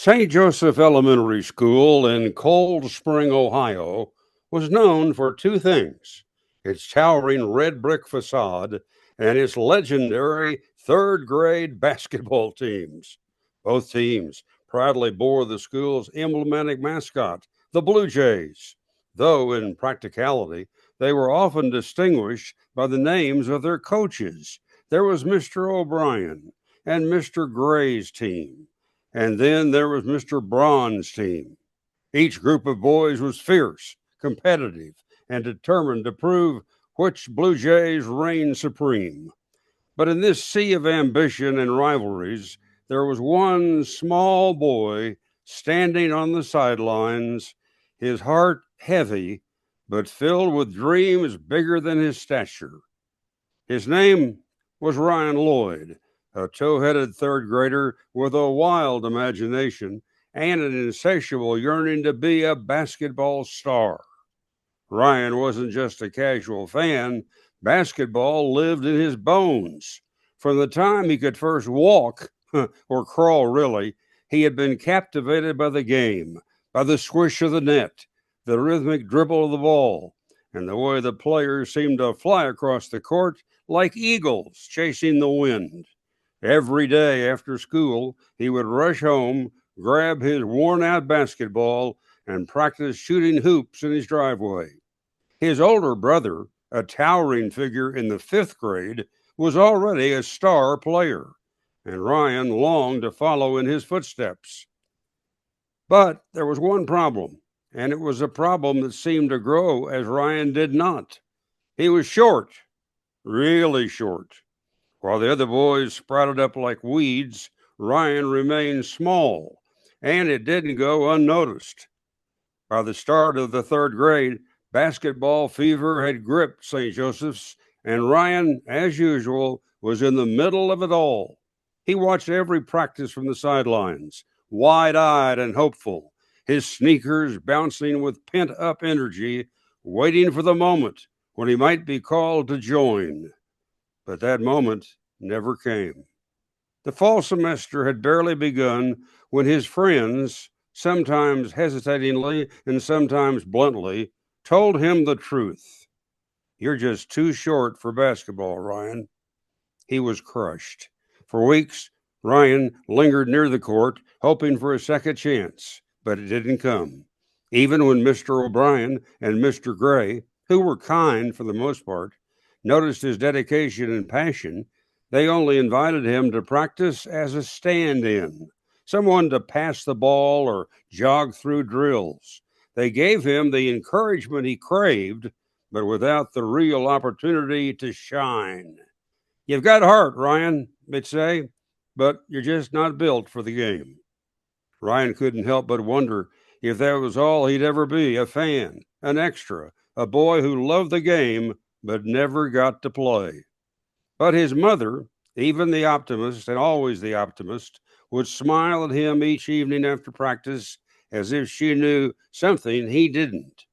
St. Joseph Elementary School in Cold Spring, Ohio, was known for two things: its towering red brick facade and its legendary third grade basketball teams. Both teams proudly bore the school's emblematic mascot, the Blue Jays, though in practicality they were often distinguished by the names of their coaches. There was Mr. O'Brien and Mr. Gray's team. And then there was Mr. Braun's team. Each group of boys was fierce, competitive, and determined to prove which Blue Jays reigned supreme. But in this sea of ambition and rivalries, there was one small boy standing on the sidelines, his heart heavy, but filled with dreams bigger than his stature. His name was Ryan Lloyd, a tow-headed third grader with a wild imagination and an insatiable yearning to be a basketball star. Ryan wasn't just a casual fan. Basketball lived in his bones. From the time he could first walk, or crawl really, he had been captivated by the game, by the swish of the net, the rhythmic dribble of the ball, and the way the players seemed to fly across the court like eagles chasing the wind. Every day after school, he would rush home, grab his worn out basketball, and practice shooting hoops in his driveway. His older brother, a towering figure in the fifth grade, was already a star player, and Ryan longed to follow in his footsteps. But there was one problem, and it was a problem that seemed to grow as Ryan did not. He was short, really short. While the other boys sprouted up like weeds, Ryan remained small, and it didn't go unnoticed. By the start of the third grade, basketball fever had gripped St. Joseph's, and Ryan, as usual, was in the middle of it all. He watched every practice from the sidelines, wide-eyed and hopeful, his sneakers bouncing with pent-up energy, waiting for the moment when he might be called to join. But that moment never came. The fall semester had barely begun when his friends, sometimes hesitatingly and sometimes bluntly, told him the truth. "You're just too short for basketball, Ryan." He was crushed. For weeks, Ryan lingered near the court, hoping for a second chance, but it didn't come. Even when Mr. O'Brien and Mr. Gray, who were kind for the most part, noticed his dedication and passion, they only invited him to practice as a stand-in, someone to pass the ball or jog through drills. They gave him the encouragement he craved, but without the real opportunity to shine. "You've got heart, Ryan," they'd say, "but you're just not built for the game." Ryan couldn't help but wonder if that was all he'd ever be, a fan, an extra, a boy who loved the game but never got to play. But his mother, even the optimist and always the optimist, would smile at him each evening after practice as if she knew something he didn't.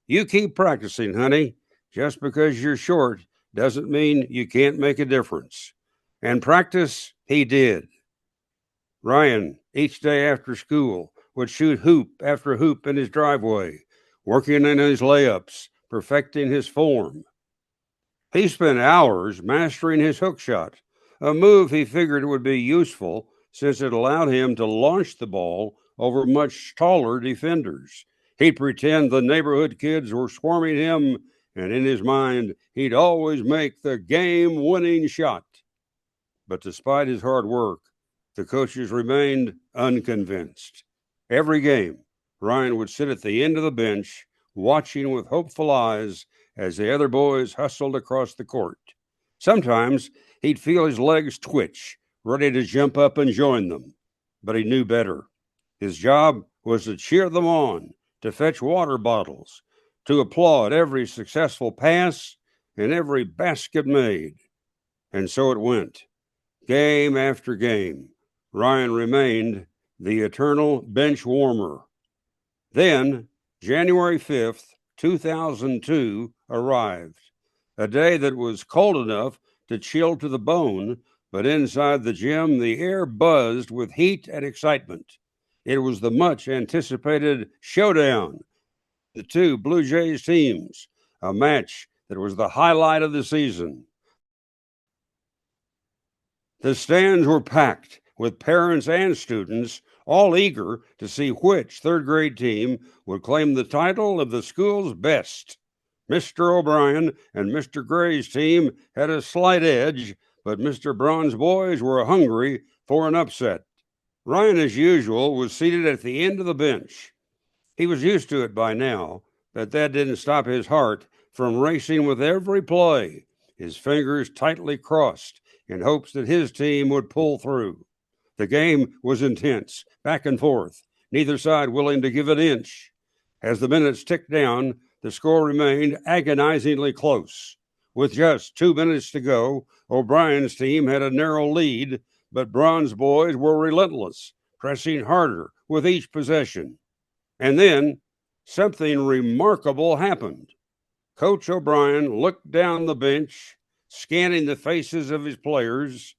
"You keep practicing, honey. Just because you're short doesn't mean you can't make a difference." And practice he did. Ryan, each day after school, would shoot hoop after hoop in his driveway, working in his layups, perfecting his form. He spent hours mastering his hook shot, a move he figured would be useful since it allowed him to launch the ball over much taller defenders. He'd pretend the neighborhood kids were swarming him, and in his mind, he'd always make the game-winning shot. But despite his hard work, the coaches remained unconvinced. Every game, Ryan would sit at the end of the bench, watching with hopeful eyes as the other boys hustled across the court. Sometimes he'd feel his legs twitch, ready to jump up and join them. But he knew better. His job was to cheer them on, to fetch water bottles, to applaud every successful pass and every basket made. And so it went. Game after game, Ryan remained the eternal bench warmer. Then, January 5th, 2002 arrived, a day that was cold enough to chill to the bone, but inside the gym the air buzzed with heat and excitement. It was the much anticipated showdown, the two Blue Jays teams, a match that was the highlight of the season. The stands were packed with parents and students, all eager to see which third grade team would claim the title of the school's best. Mr. O'Brien and Mr. Gray's team had a slight edge, but Mr. Braun's boys were hungry for an upset. Ryan, as usual, was seated at the end of the bench. He was used to it by now, but that didn't stop his heart from racing with every play, his fingers tightly crossed in hopes that his team would pull through. The game was intense, back and forth, neither side willing to give an inch. As the minutes ticked down, the score remained agonizingly close. With just 2 minutes to go, O'Brien's team had a narrow lead, but Braun's boys were relentless, pressing harder with each possession. And then something remarkable happened. Coach O'Brien looked down the bench, scanning the faces of his players.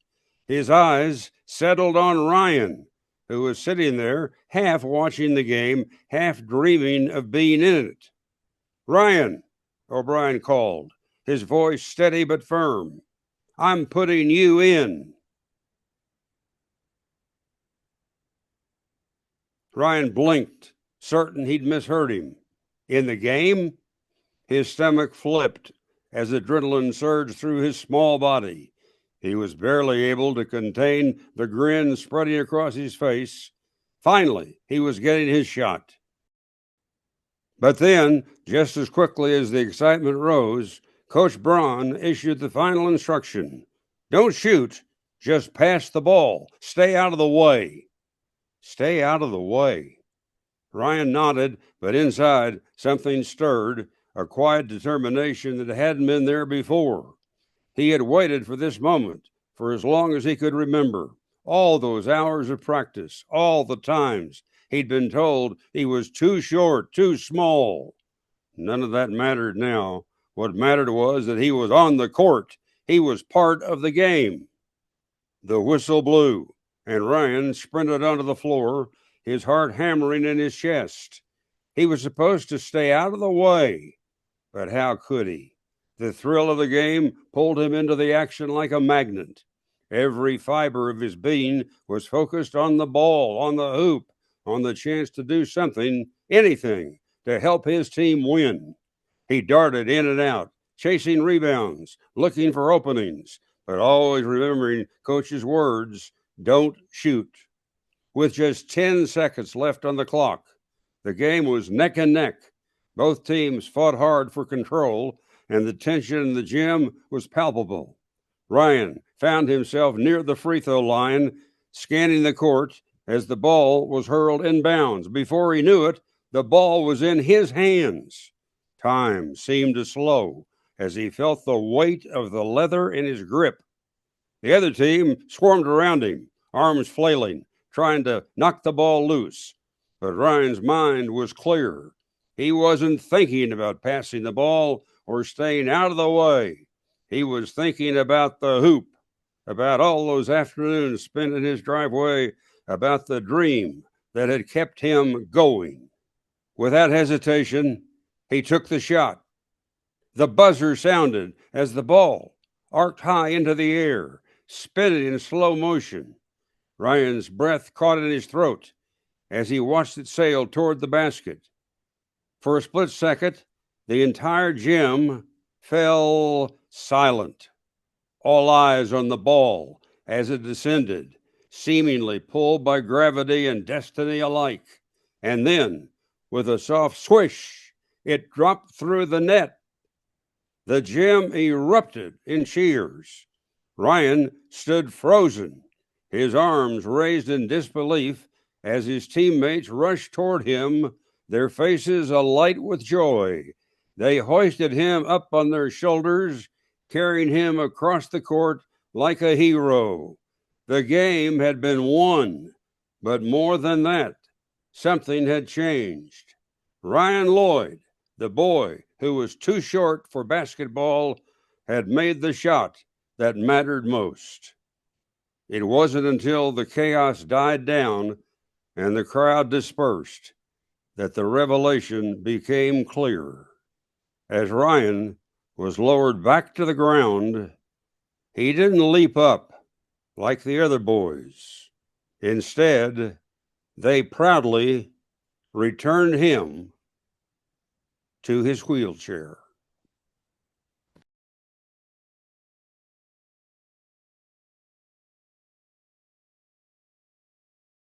His eyes settled on Ryan, who was sitting there, half watching the game, half dreaming of being in it. "Ryan," O'Brien called, his voice steady but firm, "I'm putting you in." Ryan blinked, certain he'd misheard him. In the game? His stomach flipped as adrenaline surged through his small body. He was barely able to contain the grin spreading across his face. Finally, he was getting his shot. But then, just as quickly as the excitement rose, Coach Braun issued the final instruction. "Don't shoot, just pass the ball. Stay out of the way." Stay out of the way. Ryan nodded, but inside something stirred, a quiet determination that hadn't been there before. He had waited for this moment for as long as he could remember. All those hours of practice, all the times he'd been told he was too short, too small. None of that mattered now. What mattered was that he was on the court. He was part of the game. The whistle blew, and Ryan sprinted onto the floor, his heart hammering in his chest. He was supposed to stay out of the way, but how could he? The thrill of the game pulled him into the action like a magnet. Every fiber of his being was focused on the ball, on the hoop, on the chance to do something, anything, to help his team win. He darted in and out, chasing rebounds, looking for openings, but always remembering Coach's words, "Don't shoot." With just 10 seconds left on the clock, the game was neck and neck. Both teams fought hard for control, and the tension in the gym was palpable. Ryan found himself near the free throw line, scanning the court as the ball was hurled inbounds. Before he knew it, the ball was in his hands. Time seemed to slow as he felt the weight of the leather in his grip. The other team swarmed around him, arms flailing, trying to knock the ball loose. But Ryan's mind was clear. He wasn't thinking about passing the ball or staying out of the way. He was thinking about the hoop, about all those afternoons spent in his driveway, about the dream that had kept him going. Without hesitation, he took the shot. The buzzer sounded as the ball arced high into the air, spinning in slow motion. Ryan's breath caught in his throat as he watched it sail toward the basket. For a split second, the entire gym fell silent. All eyes on the ball as it descended, seemingly pulled by gravity and destiny alike. And then, with a soft swish, it dropped through the net. The gym erupted in cheers. Ryan stood frozen, his arms raised in disbelief as his teammates rushed toward him, their faces alight with joy. They hoisted him up on their shoulders, carrying him across the court like a hero. The game had been won, but more than that, something had changed. Ryan Lloyd, the boy who was too short for basketball, had made the shot that mattered most. It wasn't until the chaos died down and the crowd dispersed, that the revelation became clear. As Ryan was lowered back to the ground, he didn't leap up like the other boys. Instead, they proudly returned him to his wheelchair.